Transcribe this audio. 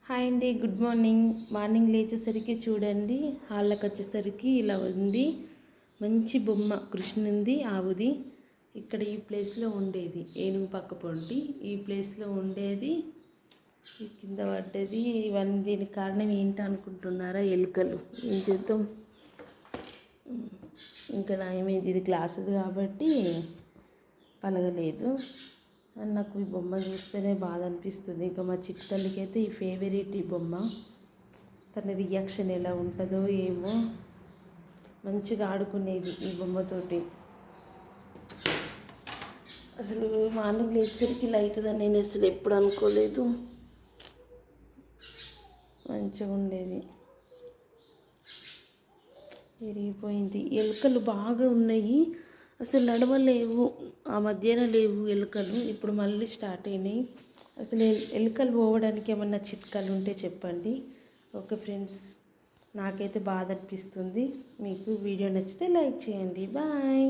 Hi అండి, good morning. Morning లేచేసరికి చూడండి, హాల్లోకి వచ్చేసరికి ఇలా ఉంది. మంచి బొమ్మ కృష్ణుంది, ఆవుది. ఇక్కడ ఈ ప్లేస్లో ఉండేది ఏనుగు పక్క పొంటి, ఈ ప్లేస్లో ఉండేది, ఈ కింద పడ్డది. ఇవన్నీ దీనికి కారణం ఏంటి అనుకుంటున్నారా? ఎలుకలు. ఏం చేద్దాం, ఇంకా నయమేది, ఇది గ్లాసుది కాబట్టి పలగలేదు. నాకు ఈ బొమ్మ చూస్తేనే బాధ అనిపిస్తుంది. ఇంకా మా చిట్టల్లికి అయితే ఈ ఫేవరెట్ ఈ బొమ్మ. తన రియాక్షన్ ఎలా ఉంటుందో ఏమో. మంచిగా ఆడుకునేది ఈ బొమ్మతోటి. అసలు మార్నింగ్ లేచేసరికి ఇలా అవుతుందని నేను అసలు ఎప్పుడు అనుకోలేదు. మంచిగా ఉండేది, విరిగిపోయింది. ఎలుకలు బాగా ఉన్నాయి, అసలు నడవలేవు. ఆ మధ్యాహ్నం లేవు ఎలుకలు, ఇప్పుడు మళ్ళీ స్టార్ట్ అయినాయి. అసలు ఎలుకలు పోవడానికి ఏమన్నా చిట్కాలు ఉంటే చెప్పండి. ఓకే ఫ్రెండ్స్, నాకైతే బాధ అనిపిస్తుంది. మీకు వీడియో నచ్చితే లైక్ చేయండి. బాయ్.